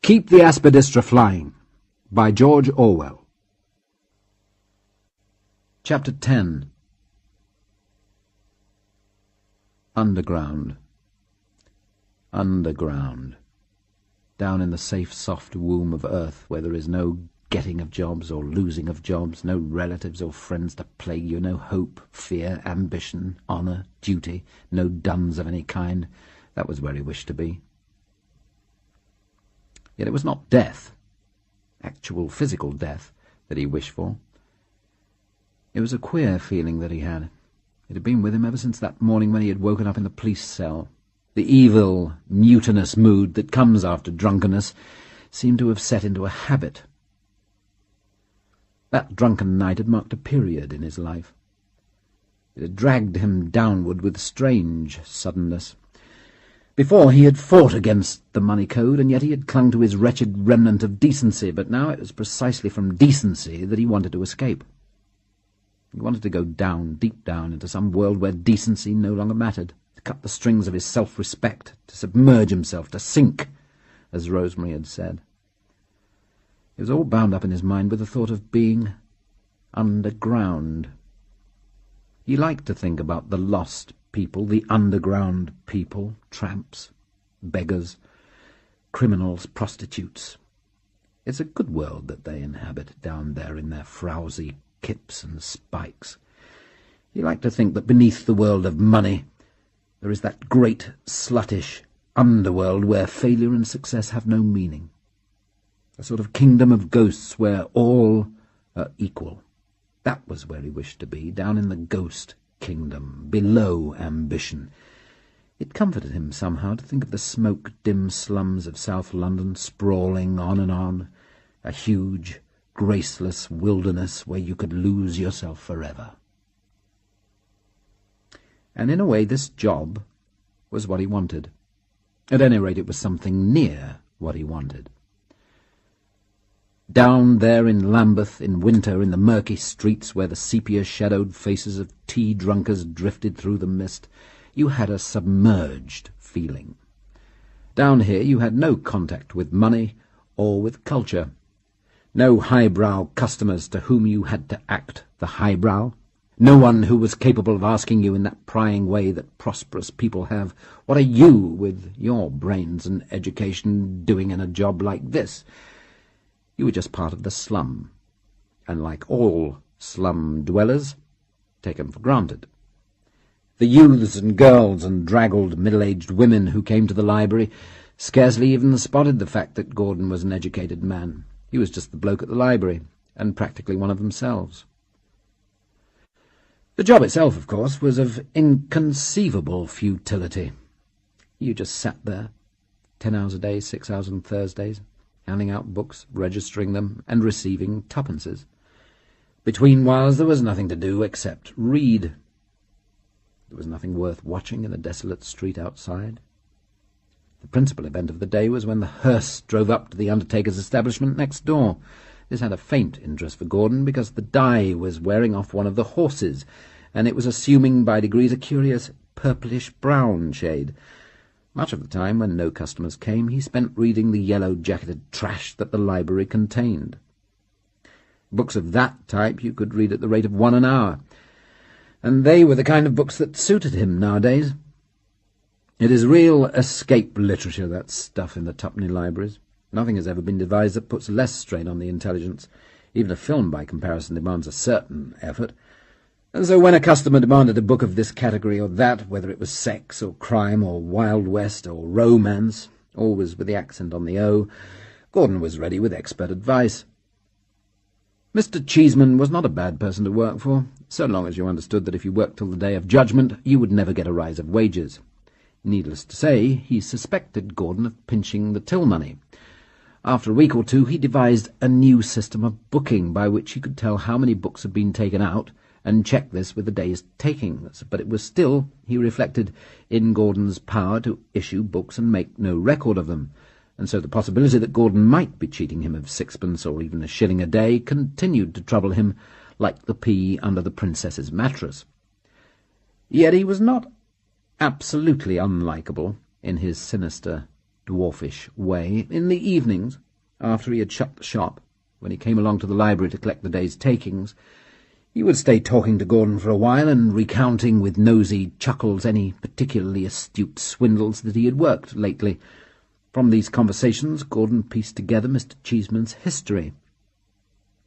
Keep the Aspidistra Flying, by George Orwell. Chapter 10. Underground. Underground. Down in the safe, soft womb of earth, where there is no getting of jobs or losing of jobs, no relatives or friends to plague you, no hope, fear, ambition, honour, duty, no duns of any kind. That was where he wished to be. Yet it was not death, actual physical death, that he wished for. It was a queer feeling that he had. It had been with him ever since that morning when he had woken up in the police cell. The evil, mutinous mood that comes after drunkenness seemed to have set into a habit. That drunken night had marked a period in his life. It had dragged him downward with strange suddenness. Before he had fought against the money code, and yet he had clung to his wretched remnant of decency, but now it was precisely from decency that he wanted to escape. He wanted to go down, deep down, into some world where decency no longer mattered, to cut the strings of his self-respect, to submerge himself, to sink, as Rosemary had said. It was all bound up in his mind with the thought of being underground. He liked to think about the lost people, the underground people, tramps, beggars, criminals, prostitutes. It's a good world that they inhabit down there in their frowsy kips and spikes. He liked to think that beneath the world of money there is that great, sluttish underworld where failure and success have no meaning. A sort of kingdom of ghosts where all are equal. That was where he wished to be, down in the ghost kingdom, below ambition. It comforted him somehow to think of the smoke-dim slums of South London sprawling on, a huge, graceless wilderness where you could lose yourself forever. And in a way this job was what he wanted. At any rate, it was something near what he wanted. Down there in Lambeth, in winter, in the murky streets where the sepia-shadowed faces of tea-drunkards drifted through the mist, you had a submerged feeling. Down here you had no contact with money or with culture. No highbrow customers to whom you had to act the highbrow. No one who was capable of asking you in that prying way that prosperous people have, "What are you, with your brains and education, doing in a job like this?" You were just part of the slum, and like all slum dwellers, taken for granted. The youths and girls and draggled middle-aged women who came to the library scarcely even spotted the fact that Gordon was an educated man. He was just the bloke at the library, and practically one of themselves. The job itself, of course, was of inconceivable futility. You just sat there, 10 hours a day, 6 hours on Thursdays, handing out books, registering them, and receiving tuppences. Between whiles there was nothing to do except read. There was nothing worth watching in the desolate street outside. The principal event of the day was when the hearse drove up to the undertaker's establishment next door. This had a faint interest for Gordon, because the dye was wearing off one of the horses, and it was assuming by degrees a curious purplish-brown shade. Much of the time, when no customers came, he spent reading the yellow-jacketed trash that the library contained. Books of that type you could read at the rate of 1 an hour, and they were the kind of books that suited him nowadays. It is real escape literature, that stuff in the tuppenny libraries. Nothing has ever been devised that puts less strain on the intelligence. Even a film, by comparison, demands a certain effort. And so when a customer demanded a book of this category or that, whether it was sex or crime or Wild West or romance, always with the accent on the O, Gordon was ready with expert advice. Mr. Cheeseman was not a bad person to work for, so long as you understood that if you worked till the day of judgment, you would never get a rise of wages. Needless to say, he suspected Gordon of pinching the till money. After a week or two, he devised a new system of booking by which he could tell how many books had been taken out, and check this with the day's takings. But it was still, he reflected, in Gordon's power to issue books and make no record of them, and so the possibility that Gordon might be cheating him of sixpence or even a shilling a day continued to trouble him like the pea under the princess's mattress. Yet he was not absolutely unlikable in his sinister dwarfish way, in the evenings, after he had shut the shop, when he came along to the library to collect the day's takings, he would stay talking to Gordon for a while and recounting with nosy chuckles any particularly astute swindles that he had worked lately. From these conversations Gordon pieced together Mr. Cheeseman's history.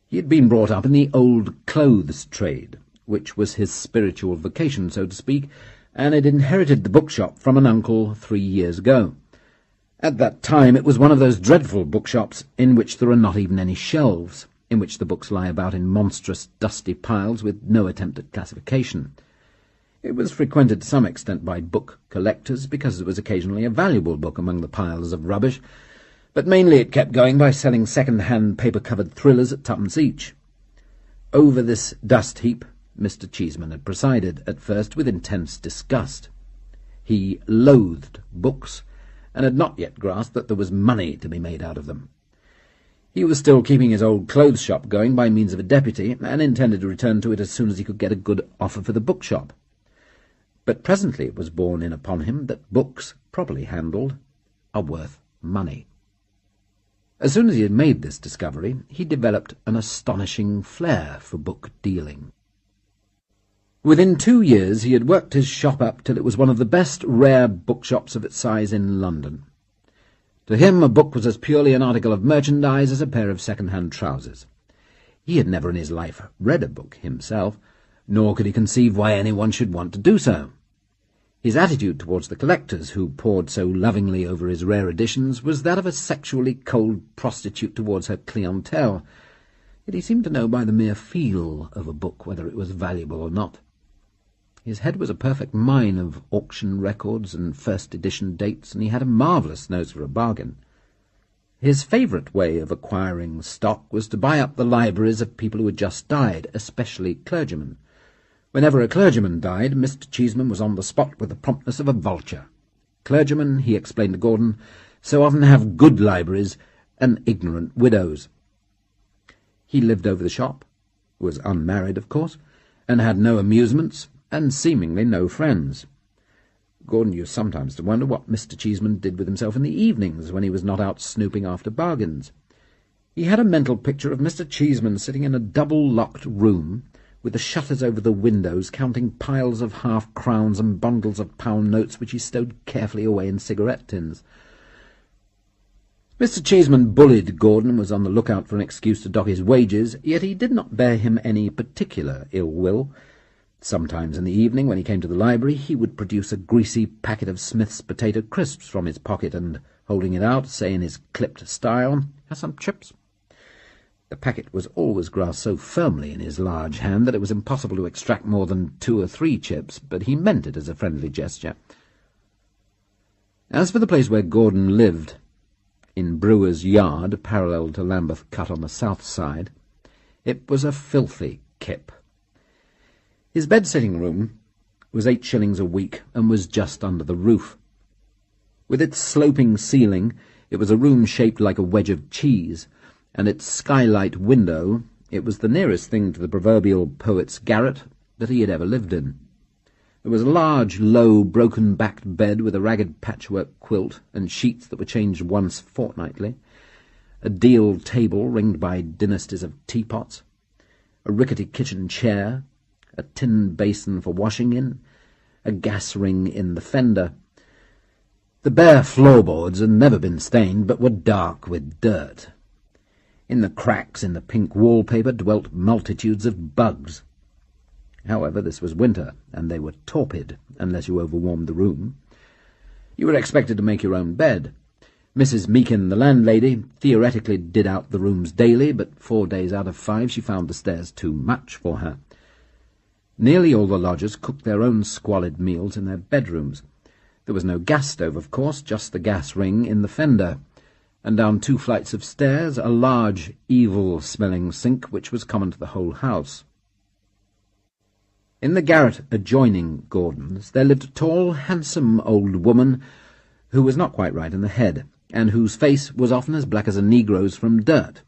He had been brought up in the old clothes trade, which was his spiritual vocation, so to speak, and had inherited the bookshop from an uncle 3 years ago. At that time it was one of those dreadful bookshops in which there are not even any shelves, in which the books lie about in monstrous dusty piles with no attempt at classification. It was frequented to some extent by book collectors, because there was occasionally a valuable book among the piles of rubbish, but mainly it kept going by selling second-hand paper-covered thrillers at twopence each. Over this dust-heap Mr. Cheeseman had presided, at first with intense disgust. He loathed books, and had not yet grasped that there was money to be made out of them. He was still keeping his old clothes shop going by means of a deputy, and intended to return to it as soon as he could get a good offer for the bookshop. But presently it was borne in upon him that books, properly handled, are worth money. As soon as he had made this discovery, he developed an astonishing flair for book dealing. Within 2 years he had worked his shop up till it was one of the best rare bookshops of its size in London. To him a book was as purely an article of merchandise as a pair of second-hand trousers. He had never in his life read a book himself, nor could he conceive why anyone should want to do so. His attitude towards the collectors who pored so lovingly over his rare editions was that of a sexually cold prostitute towards her clientele, yet he seemed to know by the mere feel of a book whether it was valuable or not. His head was a perfect mine of auction records and first-edition dates, and he had a marvellous nose for a bargain. His favourite way of acquiring stock was to buy up the libraries of people who had just died, especially clergymen. Whenever a clergyman died, Mr. Cheeseman was on the spot with the promptness of a vulture. Clergymen, he explained to Gordon, so often have good libraries and ignorant widows. He lived over the shop, was unmarried, of course, and had no amusements, and seemingly no friends. Gordon used sometimes to wonder what Mr. Cheeseman did with himself in the evenings when he was not out snooping after bargains. He had a mental picture of Mr. Cheeseman sitting in a double-locked room, with the shutters over the windows, counting piles of half-crowns and bundles of pound notes which he stowed carefully away in cigarette tins. Mr. Cheeseman bullied Gordon and was on the lookout for an excuse to dock his wages, yet he did not bear him any particular ill will. Sometimes in the evening, when he came to the library, he would produce a greasy packet of Smith's potato crisps from his pocket and, holding it out, say in his clipped style, "Have some chips?" The packet was always grasped so firmly in his large hand that it was impossible to extract more than 2 or 3 chips, but he meant it as a friendly gesture. As for the place where Gordon lived, in Brewer's Yard, parallel to Lambeth Cut on the south side, it was a filthy kip. His bed-sitting-room was 8 shillings a week and was just under the roof. With its sloping ceiling, it was a room shaped like a wedge of cheese, and its skylight window, it was the nearest thing to the proverbial poet's garret that he had ever lived in. There was a large, low, broken-backed bed with a ragged patchwork quilt and sheets that were changed once fortnightly, a deal table ringed by dynasties of teapots, a rickety kitchen chair, a tin basin for washing in, a gas ring in the fender. The bare floorboards had never been stained, but were dark with dirt. In the cracks in the pink wallpaper dwelt multitudes of bugs. However, this was winter, and they were torpid, unless you overwarmed the room. You were expected to make your own bed. Mrs. Meakin, the landlady, theoretically did out the rooms daily, but 4 days out of 5 she found the stairs too much for her. Nearly all the lodgers cooked their own squalid meals in their bedrooms. There was no gas stove, of course, just the gas ring in the fender, and down 2 flights of stairs a large, evil-smelling sink which was common to the whole house. In the garret adjoining Gordon's there lived a tall, handsome old woman who was not quite right in the head, and whose face was often as black as a negro's from dirt.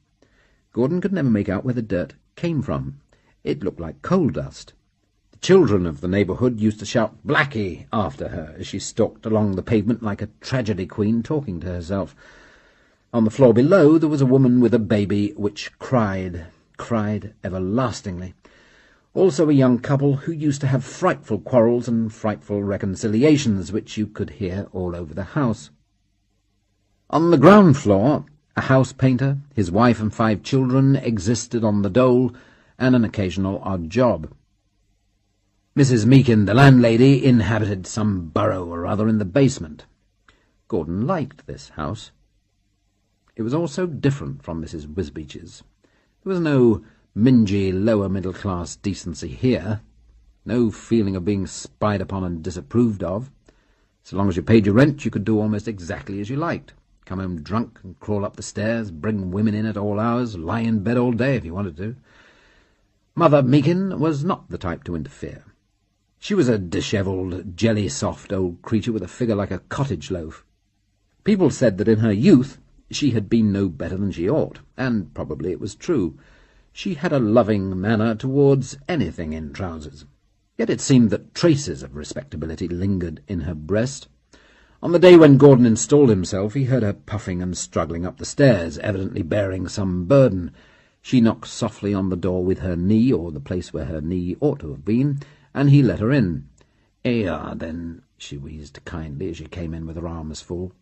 Gordon could never make out where the dirt came from. It looked like coal dust. The children of the neighbourhood used to shout "Blackie" after her as she stalked along the pavement like a tragedy queen talking to herself. On the floor below there was a woman with a baby which cried everlastingly. Also a young couple who used to have frightful quarrels and frightful reconciliations, which you could hear all over the house. On the ground floor, a house painter, his wife and 5 children existed on the dole, and an occasional odd job. Mrs. Meakin, the landlady, inhabited some burrow or other in the basement. Gordon liked this house. It was all so different from Mrs. Wisbeach's. There was no mingy lower-middle-class decency here, no feeling of being spied upon and disapproved of. So long as you paid your rent, you could do almost exactly as you liked. Come home drunk and crawl up the stairs, bring women in at all hours, lie in bed all day if you wanted to. Mother Meakin was not the type to interfere. She was a dishevelled, jelly-soft old creature with a figure like a cottage loaf. People said that in her youth she had been no better than she ought, and probably it was true. She had a loving manner towards anything in trousers. Yet it seemed that traces of respectability lingered in her breast. On the day when Gordon installed himself, he heard her puffing and struggling up the stairs, evidently bearing some burden. She knocked softly on the door with her knee, or the place where her knee ought to have been, and he let her in. "'Ere, then," she wheezed kindly as she came in with her arms full.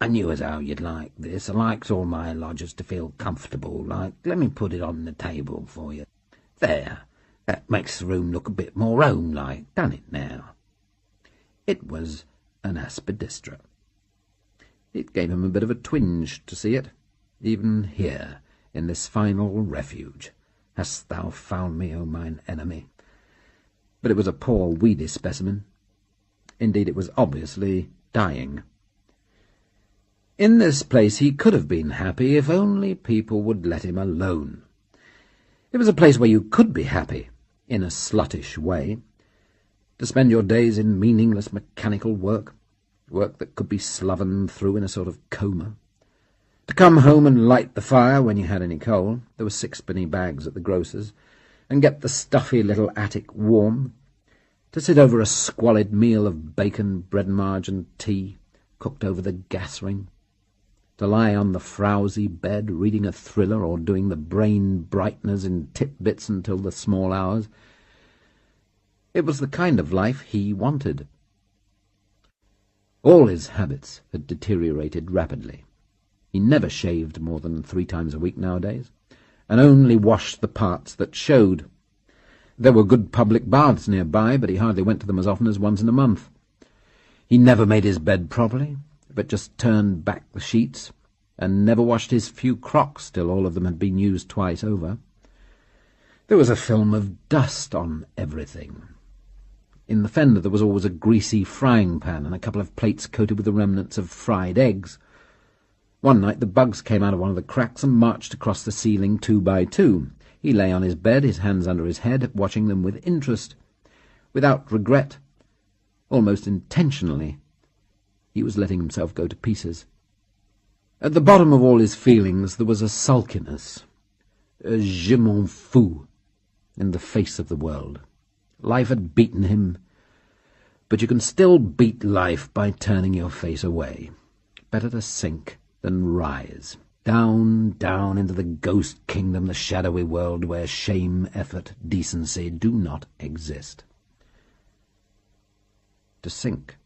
"I knew as how you'd like this. I likes all my lodgers to feel comfortable, like. Let me put it on the table for you. There, that makes the room look a bit more home-like, don't it now?" It was an Aspidistra. It gave him a bit of a twinge to see it. Even here, in this final refuge, hast thou found me, O mine enemy. But it was a poor, weedy specimen. Indeed, it was obviously dying. In this place he could have been happy if only people would let him alone. It was a place where you could be happy, in a sluttish way, to spend your days in meaningless mechanical work that could be sloven through in a sort of coma, to come home and light the fire when you had any coal — there were 6-penny bags at the grocer's — and get the stuffy little attic warm, to sit over a squalid meal of bacon, bread and margarine tea, cooked over the gas ring, to lie on the frowsy bed reading a thriller or doing the brain brighteners in tit-bits until the small hours. It was the kind of life he wanted. All his habits had deteriorated rapidly. He never shaved more than 3 times a week nowadays, and only washed the parts that showed. There were good public baths nearby, but he hardly went to them as often as once in a month. He never made his bed properly, but just turned back the sheets, and never washed his few crocks till all of them had been used twice over. There was a film of dust on everything. In the fender there was always a greasy frying pan and a couple of plates coated with the remnants of fried eggs. One night the bugs came out of one of the cracks and marched across the ceiling 2 by 2. He lay on his bed, his hands under his head, watching them with interest. Without regret, almost intentionally, he was letting himself go to pieces. At the bottom of all his feelings there was a sulkiness, a je m'en fous, in the face of the world. Life had beaten him, but you can still beat life by turning your face away. Better to sink than rise. Down, down into the ghost kingdom, the shadowy world where shame, effort, decency do not exist. To sink.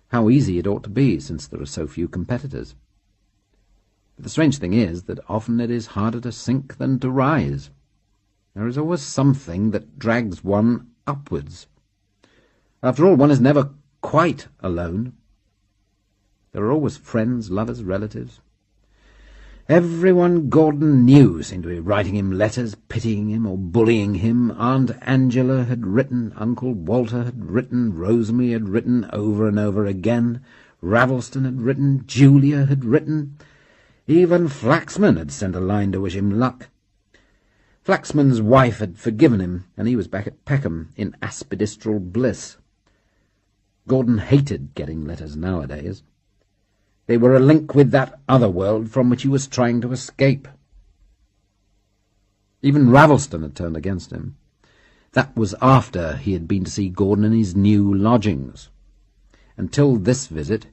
How easy it ought to be, since there are so few competitors. But the strange thing is that often it is harder to sink than to rise. There is always something that drags one upwards. After all, one is never quite alone. There are always friends, lovers, relatives. Everyone Gordon knew seemed to be writing him letters, pitying him or bullying him. Aunt Angela had written, Uncle Walter had written, Rosemary had written over and over again, Ravelston had written, Julia had written. Even Flaxman had sent a line to wish him luck. Flaxman's wife had forgiven him, and he was back at Peckham in aspidistral bliss. Gordon hated getting letters nowadays. They were a link with that other world from which he was trying to escape. Even Ravelston had turned against him. That was after he had been to see Gordon in his new lodgings. Until this visit,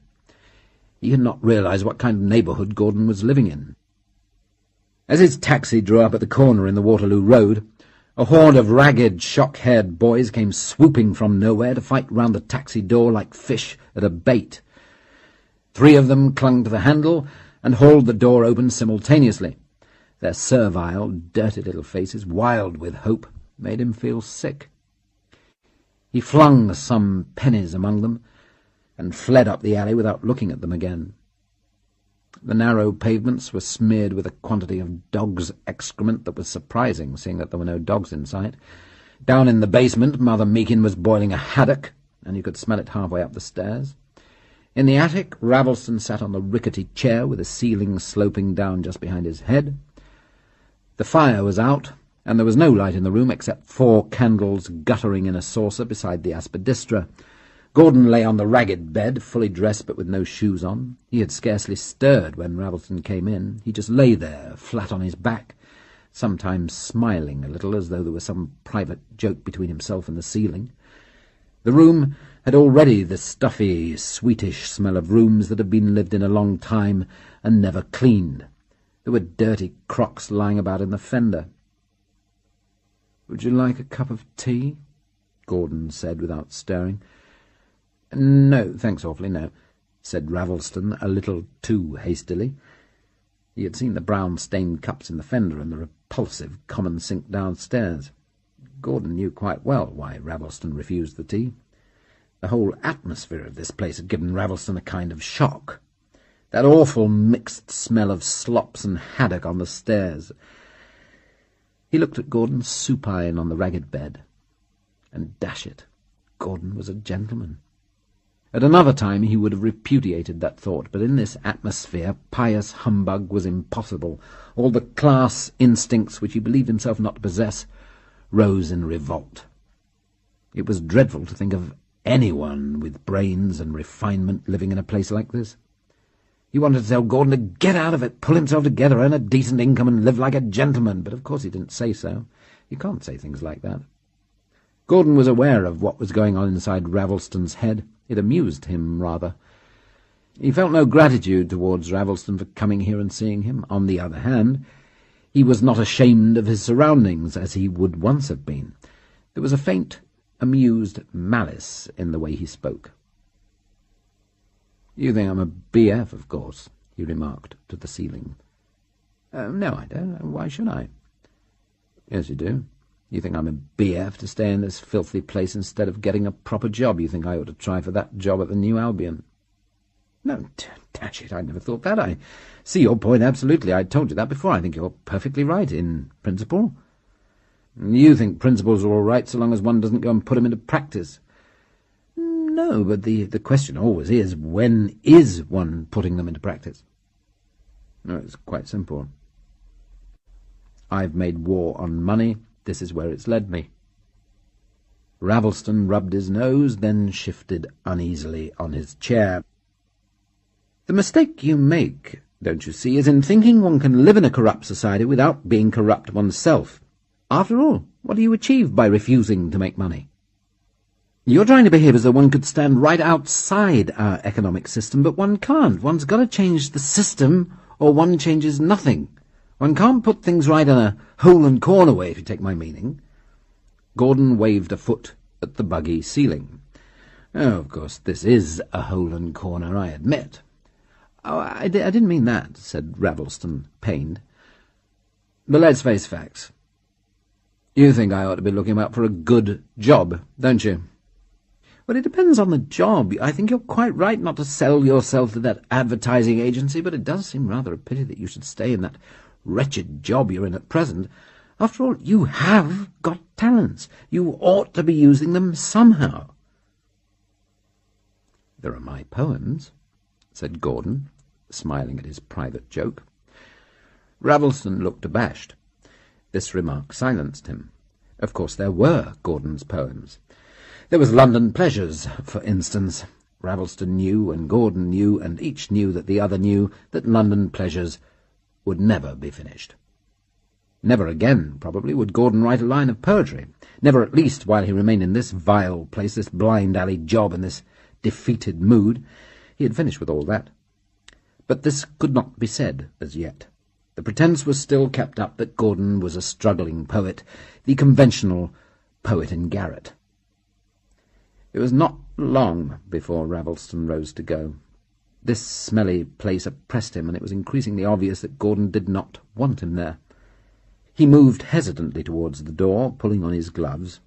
he had not realised what kind of neighbourhood Gordon was living in. As his taxi drew up at the corner in the Waterloo Road, a horde of ragged, shock-haired boys came swooping from nowhere to fight round the taxi door like fish at a bait. 3 of them clung to the handle and hauled the door open simultaneously. Their servile, dirty little faces, wild with hope, made him feel sick. He flung some pennies among them and fled up the alley without looking at them again. The narrow pavements were smeared with a quantity of dog's excrement that was surprising, seeing that there were no dogs in sight. Down in the basement, Mother Meakin was boiling a haddock, and you could smell it halfway up the stairs. In the attic, Ravelston sat on the rickety chair with the ceiling sloping down just behind his head. The fire was out, and there was no light in the room except 4 candles guttering in a saucer beside the Aspidistra. Gordon lay on the ragged bed, fully dressed but with no shoes on. He had scarcely stirred when Ravelston came in. He just lay there, flat on his back, sometimes smiling a little as though there was some private joke between himself and the ceiling. The room had already the stuffy, sweetish smell of rooms that had been lived in a long time and never cleaned. There were dirty crocks lying about in the fender. "Would you like a cup of tea?" Gordon said without stirring. "No, thanks awfully, no," said Ravelston a little too hastily. He had seen the brown-stained cups in the fender and the repulsive common sink downstairs. Gordon knew quite well why Ravelston refused the tea. The whole atmosphere of this place had given Ravelston a kind of shock. That awful mixed smell of slops and haddock on the stairs. He looked at Gordon supine on the ragged bed. And dash it, Gordon was a gentleman. At another time he would have repudiated that thought, but in this atmosphere pious humbug was impossible. All the class instincts which he believed himself not to possess rose in revolt. It was dreadful to think of anyone with brains and refinement living in a place like this. He wanted to tell Gordon to get out of it, pull himself together, earn a decent income and live like a gentleman, but of course he didn't say so. You can't say things like that. Gordon was aware of what was going on inside Ravelston's head. It amused him, rather. He felt no gratitude towards Ravelston for coming here and seeing him. On the other hand, he was not ashamed of his surroundings, as he would once have been. There was a faint, amused malice in the way he spoke. "You think I'm a BF, of course," he remarked to the ceiling. "No, I don't. Why should I?" "Yes, you do. You think I'm a BF to stay in this filthy place instead of getting a proper job. You think I ought to try for that job at the New Albion." "No, dash it, I never thought that. I see your point absolutely. I told you that before. I think you're perfectly right in principle." "You think principles are all right so long as one doesn't go and put them into practice." "No, but the question always is, when is one putting them into practice?" "No, it's quite simple. I've made war on money. This is where it's led me." Ravelston rubbed his nose, then shifted uneasily on his chair. "The mistake you make, don't you see, is in thinking one can live in a corrupt society without being corrupt oneself. After all, what do you achieve by refusing to make money? You're trying to behave as though one could stand right outside our economic system, but one can't. One's got to change the system, or one changes nothing. One can't put things right in a hole-and-corner way, if you take my meaning." Gordon waved a foot at the buggy ceiling. "Oh, of course, this is a hole-and-corner, I admit." "Oh, I didn't mean that," said Ravelston, pained. "But let's face facts. You think I ought to be looking out for a good job, don't you?" "Well, it depends on the job. I think you're quite right not to sell yourself to that advertising agency, but it does seem rather a pity that you should stay in that wretched job you're in at present. After all, you have got talents. You ought to be using them somehow." "There are my poems," said Gordon, smiling at his private joke. Ravelston looked abashed. This remark silenced him. Of course there were Gordon's poems. There was London Pleasures, for instance. Ravelston knew, and Gordon knew, and each knew that the other knew that London Pleasures would never be finished. Never again, probably, would Gordon write a line of poetry. Never, at least, while he remained in this vile place, this blind alley job, in this defeated mood. He had finished with all that. But this could not be said as yet. The pretence was still kept up that Gordon was a struggling poet, the conventional poet in garret. It was not long before Ravelston rose to go. This smelly place oppressed him, and it was increasingly obvious that Gordon did not want him there. He moved hesitantly towards the door, pulling on his gloves,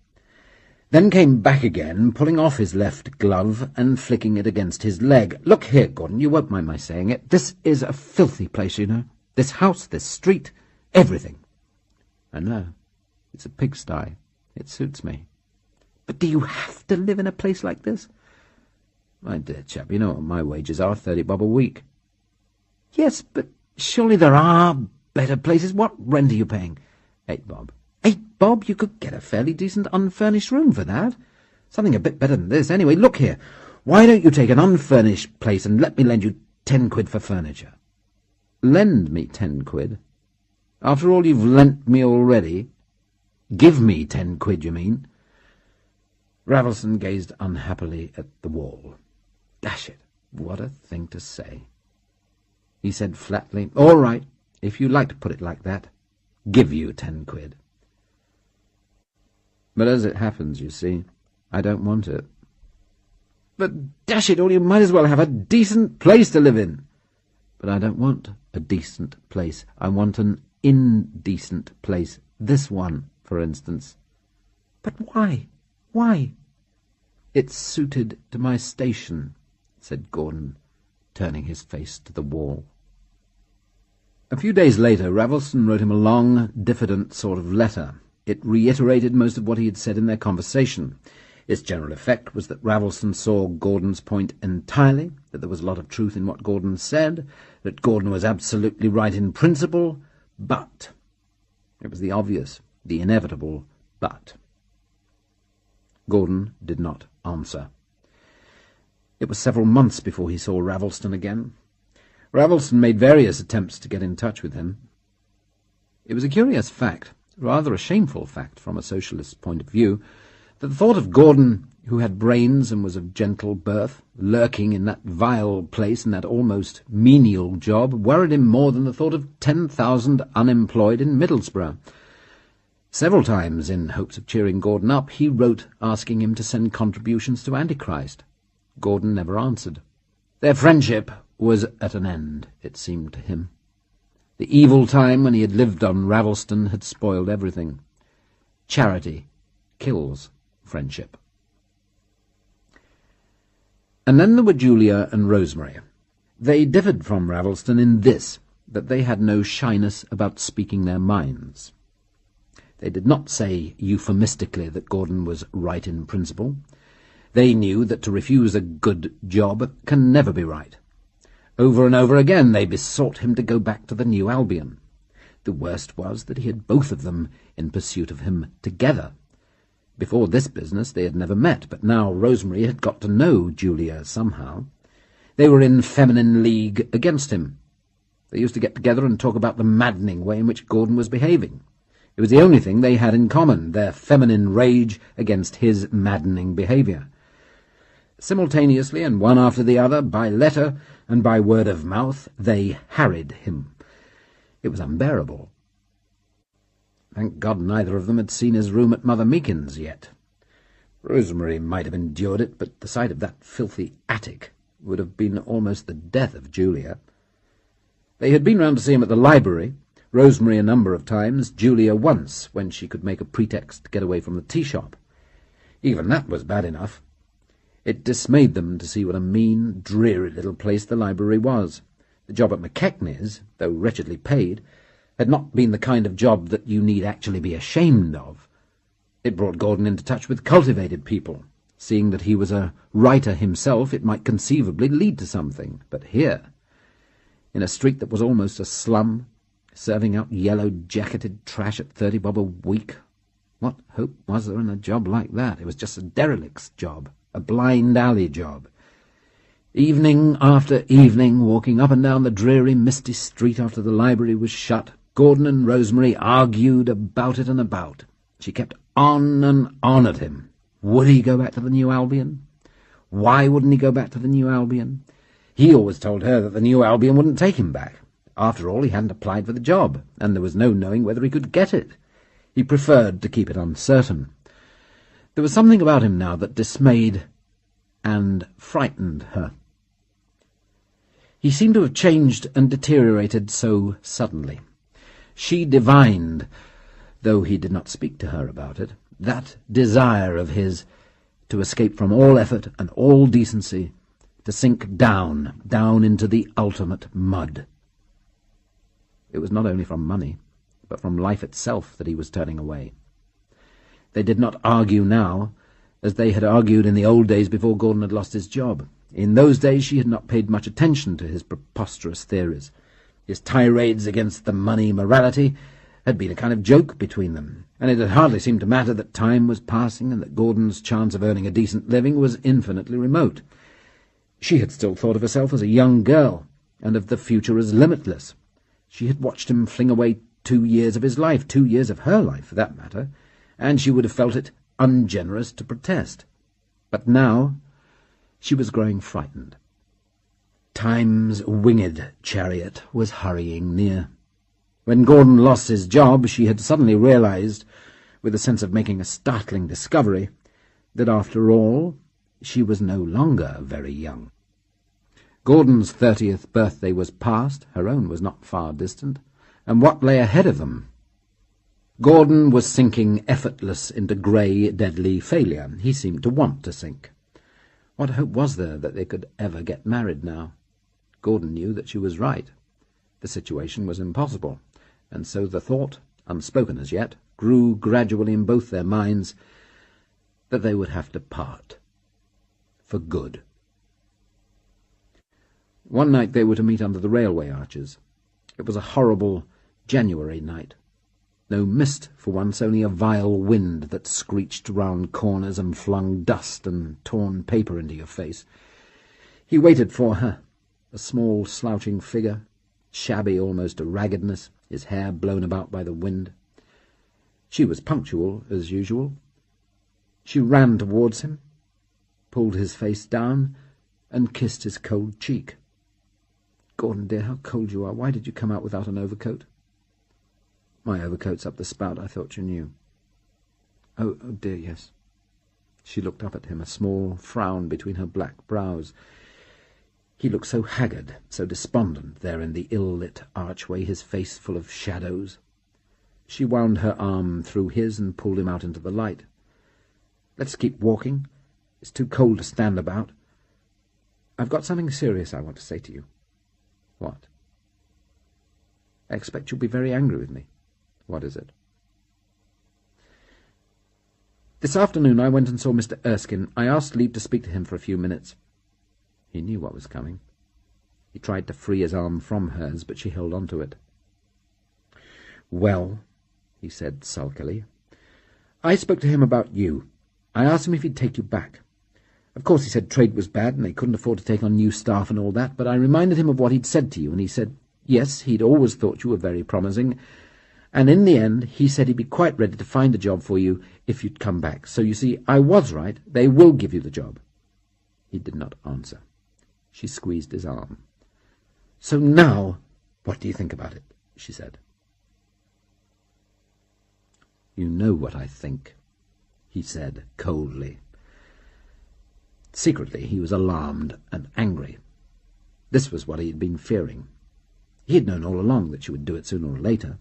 then came back again, pulling off his left glove and flicking it against his leg. "Look here, Gordon, you won't mind my saying it. This is a filthy place, you know. This house, this street, everything." "I know. It's a pigsty. It suits me." "But do you have to live in a place like this?" "My dear chap, you know what my wages are, 30 bob a week." "Yes, but surely there are better places. What rent are you paying?" 8 bob. 8 bob? You could get a fairly decent unfurnished room for that. Something a bit better than this, anyway. Look here, why don't you take an unfurnished place and let me lend you 10 quid for furniture?" "Lend me 10 quid? After all you've lent me already? Give me 10 quid, you mean?" Ravelston gazed unhappily at the wall. Dash it, what a thing to say. He said flatly, "All right, if you like to put it like that. Give you 10 quid. But as it happens, you see, I don't want it." "But dash it all, you might as well have a decent place to live in." "But I don't want a decent place. I want an indecent place. This one, for instance." "But why? Why?" "It's suited to my station," said Gordon, turning his face to the wall. A few days later, Ravelston wrote him a long, diffident sort of letter. It reiterated most of what he had said in their conversation. Its general effect was that Ravelston saw Gordon's point entirely, that there was a lot of truth in what Gordon said, that Gordon was absolutely right in principle, but it was the obvious, the inevitable but. Gordon did not answer. It was several months before he saw Ravelston again. Ravelston made various attempts to get in touch with him. It was a curious fact, rather a shameful fact from a socialist's point of view, that the thought of Gordon, who had brains and was of gentle birth, lurking in that vile place in that almost menial job, worried him more than the thought of 10,000 unemployed in Middlesbrough. Several times, in hopes of cheering Gordon up, he wrote asking him to send contributions to Antichrist. Gordon never answered. Their friendship was at an end, it seemed to him. The evil time when he had lived on Ravelston had spoiled everything. Charity kills friendship. And then there were Julia and Rosemary. They differed from Ravelston in this, that they had no shyness about speaking their minds. They did not say euphemistically that Gordon was right in principle. They knew that to refuse a good job can never be right. Over and over again they besought him to go back to the New Albion. The worst was that he had both of them in pursuit of him together. Before this business they had never met, but now Rosemary had got to know Julia somehow. They were in feminine league against him. They used to get together and talk about the maddening way in which Gordon was behaving. It was the only thing they had in common, their feminine rage against his maddening behaviour. Simultaneously, and one after the other, by letter and by word of mouth, they harried him. It was unbearable. Thank God neither of them had seen his room at Mother Meakin's yet. Rosemary might have endured it, but the sight of that filthy attic would have been almost the death of Julia. They had been round to see him at the library, Rosemary a number of times, Julia once, when she could make a pretext to get away from the tea-shop. Even that was bad enough. It dismayed them to see what a mean, dreary little place the library was. The job at McKechnie's, though wretchedly paid, had not been the kind of job that you need actually be ashamed of. It brought Gordon into touch with cultivated people. Seeing that he was a writer himself, it might conceivably lead to something. But here, in a street that was almost a slum, serving out yellow-jacketed trash at 30 bob a week, what hope was there in a job like that? It was just a derelict's job. A blind alley job. Evening after evening, walking up and down the dreary, misty street after the library was shut, Gordon and Rosemary argued about it and about. She kept on and on at him. Would he go back to the New Albion? Why wouldn't he go back to the New Albion? He always told her that the New Albion wouldn't take him back. After all, he hadn't applied for the job, and there was no knowing whether he could get it. He preferred to keep it uncertain. There was something about him now that dismayed and frightened her. He seemed to have changed and deteriorated so suddenly. She divined, though he did not speak to her about it, that desire of his to escape from all effort and all decency, to sink down into the ultimate mud. It was not only from money, but from life itself that he was turning away. They did not argue now, as they had argued in the old days before Gordon had lost his job. In those days she had not paid much attention to his preposterous theories. His tirades against the money morality had been a kind of joke between them, and it had hardly seemed to matter that time was passing and that Gordon's chance of earning a decent living was infinitely remote. She had still thought of herself as a young girl, and of the future as limitless. She had watched him fling away 2 years of his life, 2 years of her life, for that matter, and she would have felt it ungenerous to protest. But now she was growing frightened. Time's winged chariot was hurrying near. When Gordon lost his job, she had suddenly realized, with a sense of making a startling discovery, that after all she was no longer very young. Gordon's 30th birthday was past, her own was not far distant, and what lay ahead of them? Gordon was sinking effortless into grey, deadly failure. He seemed to want to sink. What hope was there that they could ever get married now? Gordon knew that she was right. The situation was impossible, and so the thought, unspoken as yet, grew gradually in both their minds that they would have to part. For good. One night they were to meet under the railway arches. It was a horrible January night. No mist for once, only a vile wind that screeched round corners and flung dust and torn paper into your face. He waited for her, a small slouching figure, shabby almost to raggedness, his hair blown about by the wind. She was punctual, as usual. She ran towards him, pulled his face down, and kissed his cold cheek. "Gordon, dear, how cold you are. Why did you come out without an overcoat?" "My overcoat's up the spout. I thought you knew." Oh, dear, yes." She looked up at him, a small frown between her black brows. He looked so haggard, so despondent there in the ill-lit archway, his face full of shadows. She wound her arm through his and pulled him out into the light. "Let's keep walking. It's too cold to stand about. I've got something serious I want to say to you." "What?" "I expect you'll be very angry with me." "What is it?" "This afternoon I went and saw Mr. Erskine. I asked leave to speak to him for a few minutes." He knew what was coming. He tried to free his arm from hers, but she held on to it. "Well," he said sulkily, "I spoke to him about you. I asked him if he'd take you back. Of course he said trade was bad and they couldn't afford to take on new staff and all that, but I reminded him of what he'd said to you, and he said, yes, he'd always thought you were very promising, and in the end he said he'd be quite ready to find a job for you if you'd come back. So you see, I was right. They will give you the job." He did not answer. She squeezed his arm. "So now, what do you think about it?" she said. "You know what I think," he said coldly. Secretly he was alarmed and angry. This was what he had been fearing. He had known all along that she would do it sooner or later.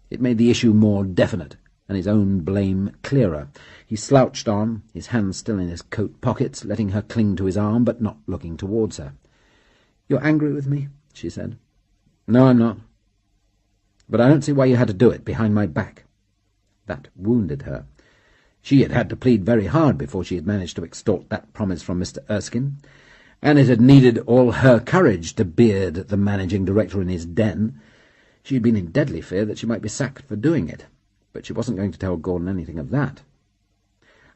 It made the issue more definite, and his own blame clearer. He slouched on, his hands still in his coat pockets, letting her cling to his arm, but not looking towards her. "You're angry with me?" she said. "No, I'm not. But I don't see why you had to do it behind my back." That wounded her. She had had to plead very hard before she had managed to extort that promise from Mr. Erskine, and it had needed all her courage to beard the managing director in his den. She had been in deadly fear that she might be sacked for doing it, but she wasn't going to tell Gordon anything of that.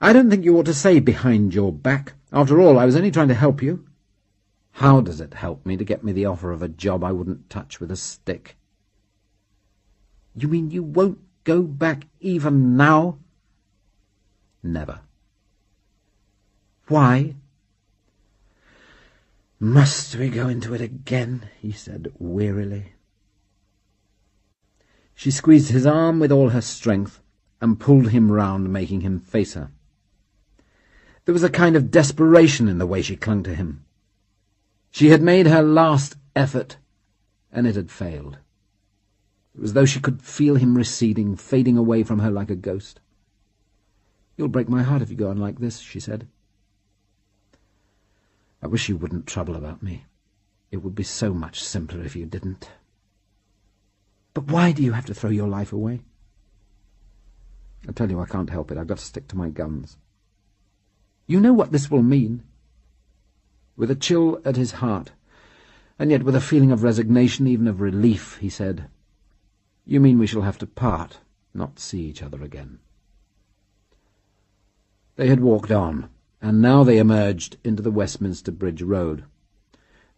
"I don't think you ought to say behind your back. After all, I was only trying to help you." "How does it help me to get me the offer of a job I wouldn't touch with a stick?" You mean you won't go back even now? Never. Why? Must we go into it again? He said wearily. She squeezed his arm with all her strength and pulled him round, making him face her. There was a kind of desperation in the way she clung to him. She had made her last effort, and it had failed. It was as though she could feel him receding, fading away from her like a ghost. "You'll break my heart if you go on like this," she said. "I wish you wouldn't trouble about me. It would be so much simpler if you didn't." "But why do you have to throw your life away?" "I tell you, I can't help it. I've got to stick to my guns." "You know what this will mean?" With a chill at his heart, and yet with a feeling of resignation, even of relief, he said, "You mean we shall have to part, not see each other again." They had walked on, and now they emerged into the Westminster Bridge Road.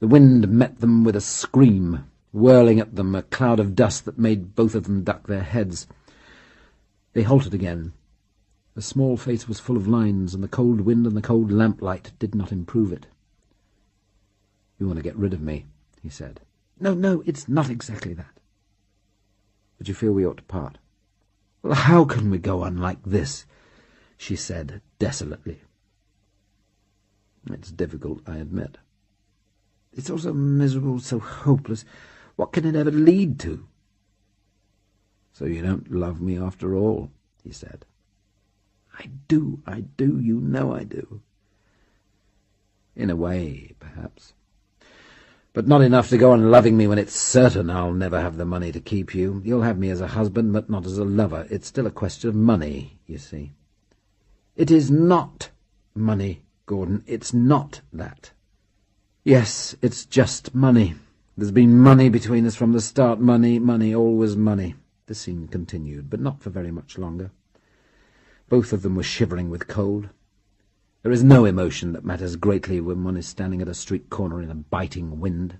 The wind met them with a scream, whirling at them a cloud of dust that made both of them duck their heads. They halted again. The small face was full of lines, and the cold wind and the cold lamplight did not improve it. "You want to get rid of me," he said. No, it's not exactly that." "But you feel we ought to part?" "Well, how can we go on like this?" she said desolately. "It's difficult, I admit." "It's all so miserable, so hopeless. What can it ever lead to?" "So you don't love me after all," he said. I do, you know I do." "In a way, perhaps. But not enough to go on loving me when it's certain I'll never have the money to keep you. You'll have me as a husband, but not as a lover. It's still a question of money, you see." "It is not money, Gordon. It's not that." "Yes, it's just money. There's been money between us from the start. Money, always money." The scene continued, but not for very much longer. Both of them were shivering with cold. There is no emotion that matters greatly when one is standing at a street corner in a biting wind.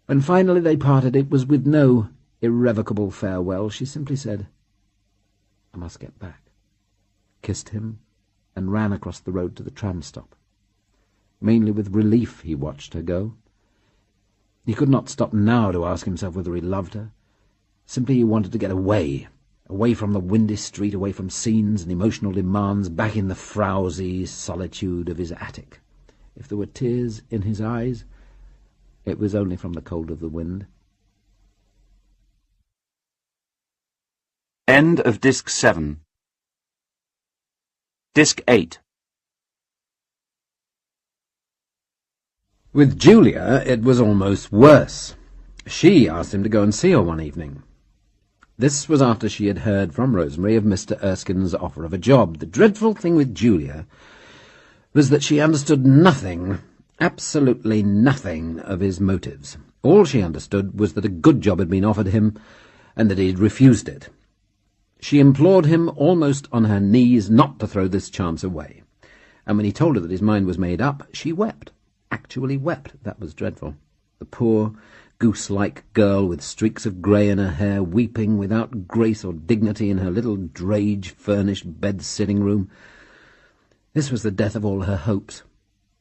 When finally they parted, it was with no irrevocable farewell. She simply said, "I must get back," kissed him, and ran across the road to the tram stop. Mainly with relief he watched her go. He could not stop now to ask himself whether he loved her. Simply he wanted to get away from the windy street, away from scenes and emotional demands, back in the frowsy solitude of his attic. If there were tears in his eyes, it was only from the cold of the wind. End of Disc 7. Disc 8. With Julia it was almost worse. She asked him to go and see her one evening. This was after she had heard from Rosemary of Mr. Erskine's offer of a job. The dreadful thing with Julia was that she understood nothing, absolutely nothing, of his motives. All she understood was that a good job had been offered him, and that he had refused it. She implored him almost on her knees not to throw this chance away, and when he told her that his mind was made up, she wept, actually wept. That was dreadful. The poor, goose-like girl with streaks of grey in her hair, weeping without grace or dignity in her little drage-furnished bed-sitting-room. This was the death of all her hopes.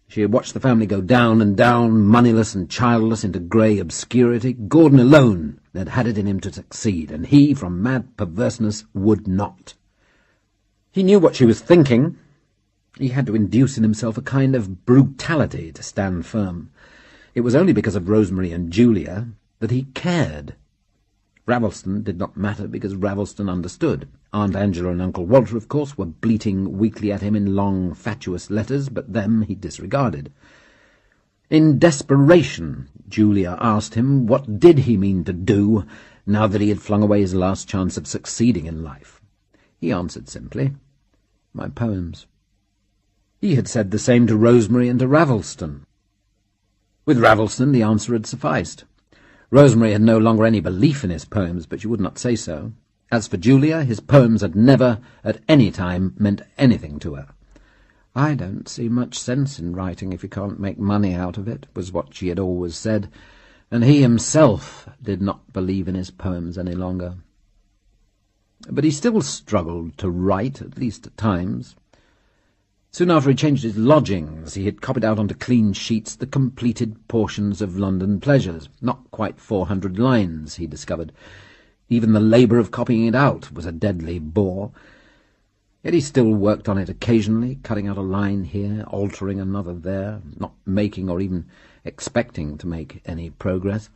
She had watched the family go down and down, moneyless and childless, into grey obscurity. Gordon alone had had it in him to succeed, and he, from mad perverseness, would not. He knew what she was thinking. He had to induce in himself a kind of brutality to stand firm. It was only because of Rosemary and Julia that he cared. Ravelston did not matter because Ravelston understood. Aunt Angela and Uncle Walter, of course, were bleating weakly at him in long, fatuous letters, but them he disregarded. In desperation, Julia asked him what did he mean to do now that he had flung away his last chance of succeeding in life. He answered simply, "My poems." He had said the same to Rosemary and to Ravelston. With Ravelston the answer had sufficed. Rosemary had no longer any belief in his poems, but she would not say so. As for Julia, his poems had never, at any time, meant anything to her. "I don't see much sense in writing if you can't make money out of it," was what she had always said, and he himself did not believe in his poems any longer. But he still struggled to write, at least at times. Soon after he changed his lodgings, he had copied out onto clean sheets the completed portions of London Pleasures. Not quite 400 lines, he discovered. Even the labour of copying it out was a deadly bore. Yet he still worked on it occasionally, cutting out a line here, altering another there, not making or even expecting to make any progress.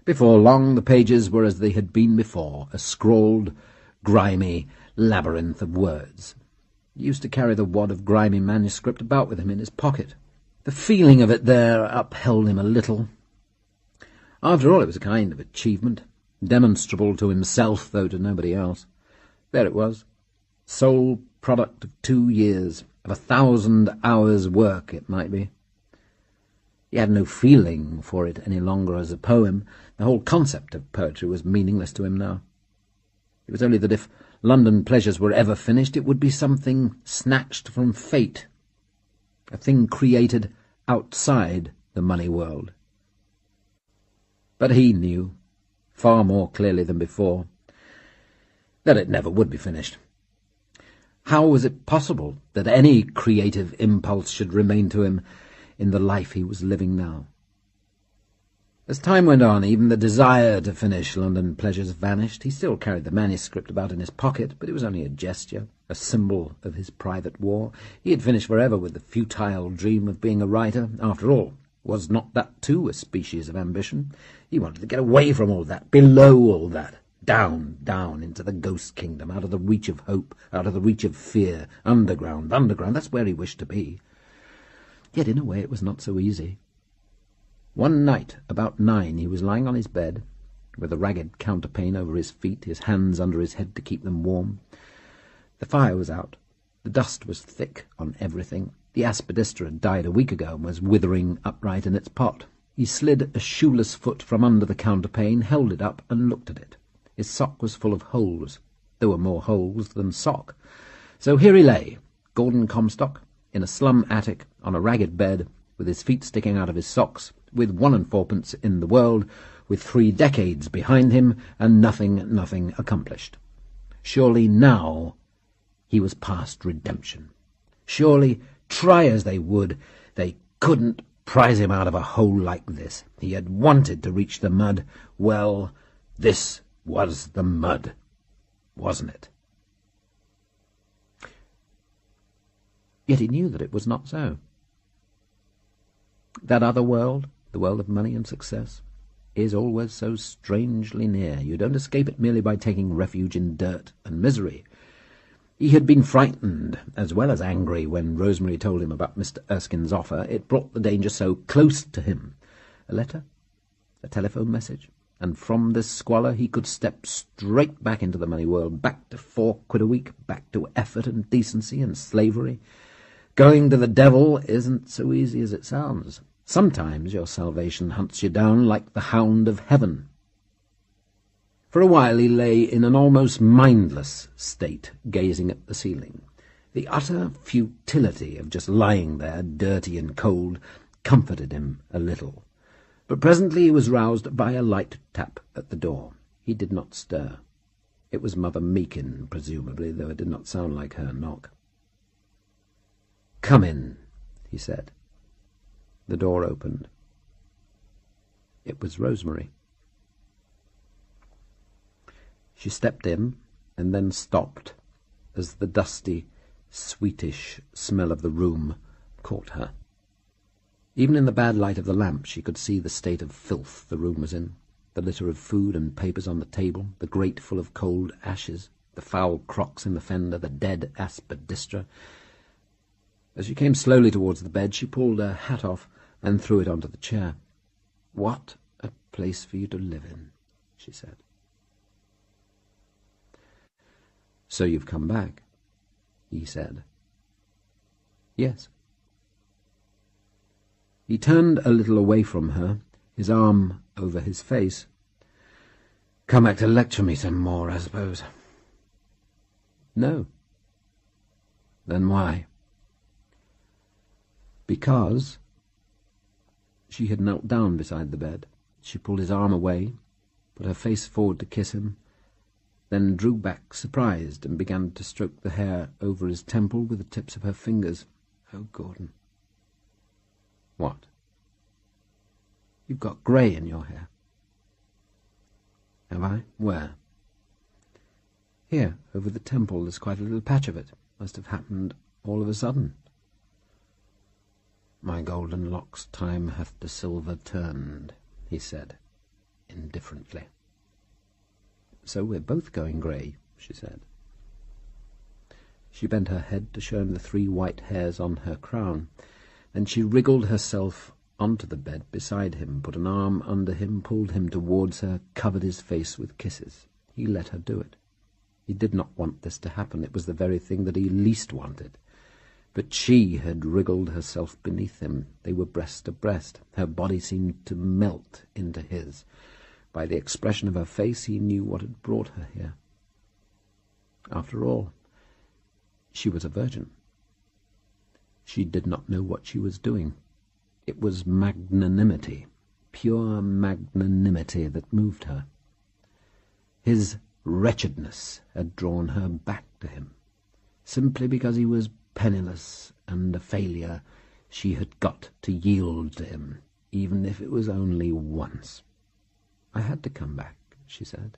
Before long the pages were as they had been before, a scrawled, grimy labyrinth of words. He used to carry the wad of grimy manuscript about with him in his pocket. The feeling of it there upheld him a little. After all, it was a kind of achievement, demonstrable to himself, though to nobody else. There it was, sole product of 2 years, of 1,000 hours' work, it might be. He had no feeling for it any longer as a poem. The whole concept of poetry was meaningless to him now. It was only that if London Pleasures were ever finished, it would be something snatched from fate, a thing created outside the money world. But he knew, far more clearly than before, that it never would be finished. How was it possible that any creative impulse should remain to him in the life he was living now? As time went on, even the desire to finish London Pleasures vanished. He still carried the manuscript about in his pocket, but it was only a gesture, a symbol of his private war. He had finished forever with the futile dream of being a writer. After all, was not that too a species of ambition? He wanted to get away from all that, below all that, down, down into the ghost kingdom, out of the reach of hope, out of the reach of fear, underground, that's where he wished to be. Yet in a way it was not so easy. One night, about 9, he was lying on his bed, with a ragged counterpane over his feet, his hands under his head to keep them warm. The fire was out. The dust was thick on everything. The Aspidistra had died a week ago and was withering upright in its pot. He slid a shoeless foot from under the counterpane, held it up, and looked at it. His sock was full of holes. There were more holes than sock. So here he lay, Gordon Comstock, in a slum attic, on a ragged bed, with his feet sticking out of his socks, with 1 and 4pence in the world, with 3 decades behind him, and nothing accomplished. Surely now he was past redemption. Surely, try as they would, they couldn't prise him out of a hole like this. He had wanted to reach the mud. Well, this was the mud, wasn't it? Yet he knew that it was not so. That other world, the world of money and success, is always so strangely near. You don't escape it merely by taking refuge in dirt and misery. He had been frightened as well as angry when Rosemary told him about Mr. Erskine's offer. It brought the danger so close to him. A letter, a telephone message, and from this squalor he could step straight back into the money world, back to 4 quid a week, back to effort and decency and slavery. Going to the devil isn't so easy as it sounds. Sometimes your salvation hunts you down like the hound of heaven. For a while he lay in an almost mindless state, gazing at the ceiling. The utter futility of just lying there, dirty and cold, comforted him a little. But presently he was roused by a light tap at the door. He did not stir. It was Mother Meakin, presumably, though it did not sound like her knock. "Come in," he said. The door opened. It was Rosemary. She stepped in and then stopped as the dusty, sweetish smell of the room caught her. Even in the bad light of the lamp she could see the state of filth the room was in, the litter of food and papers on the table, the grate full of cold ashes, the foul crocks in the fender, the dead Aspidistra. As she came slowly towards the bed, she pulled her hat off and threw it onto the chair. "What a place for you to live in," she said. "So you've come back," he said. "Yes." He turned a little away from her, his arm over his face. "Come back to lecture me some more, I suppose?" "No." "Then why?" "Because," She had knelt down beside the bed. She pulled his arm away, put her face forward to kiss him, then drew back surprised and began to stroke the hair over his temple with the tips of her fingers. "Oh, Gordon." "What?" "You've got grey in your hair." "Have I? Where?" "Here, over the temple. There's quite a little patch of it. Must have happened all of a sudden." "My golden locks time hath to silver turned," he said, indifferently. "So we're both going grey," she said. She bent her head to show him the 3 white hairs on her crown. Then she wriggled herself onto the bed beside him, put an arm under him, pulled him towards her, covered his face with kisses. He let her do it. He did not want this to happen. It was the very thing that he least wanted. But she had wriggled herself beneath him. They were breast to breast. Her body seemed to melt into his. By the expression of her face he knew what had brought her here. After all, she was a virgin. She did not know what she was doing. It was magnanimity, pure magnanimity, that moved her. His wretchedness had drawn her back to him. Simply because he was penniless and a failure, she had got to yield to him, even if it was only once. "I had to come back," she said.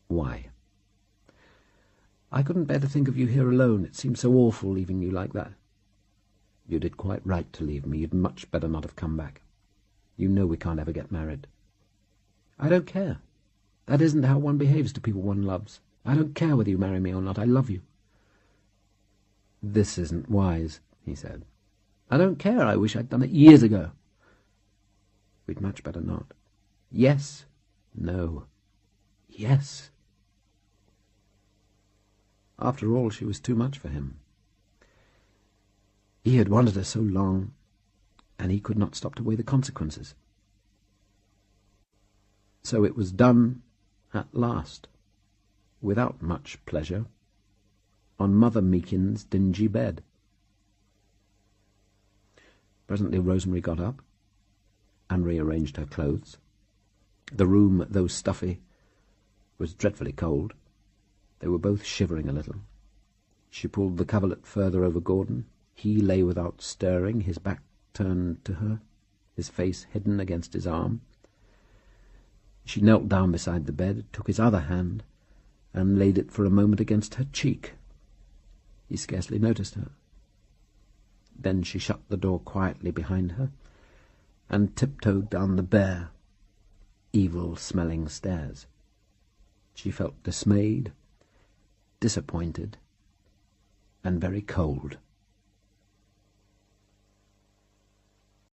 "Why?" "I couldn't bear to think of you here alone. It seemed so awful leaving you like that." "You did quite right to leave me. You'd much better not have come back. You know we can't ever get married." "I don't care. That isn't how one behaves to people one loves. I don't care whether you marry me or not. I love you." "This isn't wise," he said. "I don't care. I wish I'd done it years ago." "We'd much better not." "Yes." "No." "Yes." After all, she was too much for him. He had wanted her so long, and he could not stop to weigh the consequences. So it was done at last, without much pleasure, on Mother Meakin's dingy bed. Presently Rosemary got up and rearranged her clothes. The room, though stuffy, was dreadfully cold. They were both shivering a little. She pulled the coverlet further over Gordon. He lay without stirring, his back turned to her, his face hidden against his arm. She knelt down beside the bed, took his other hand, and laid it for a moment against her cheek. He scarcely noticed her. Then she shut the door quietly behind her and tiptoed down the bare, evil-smelling stairs. She felt dismayed, disappointed, and very cold.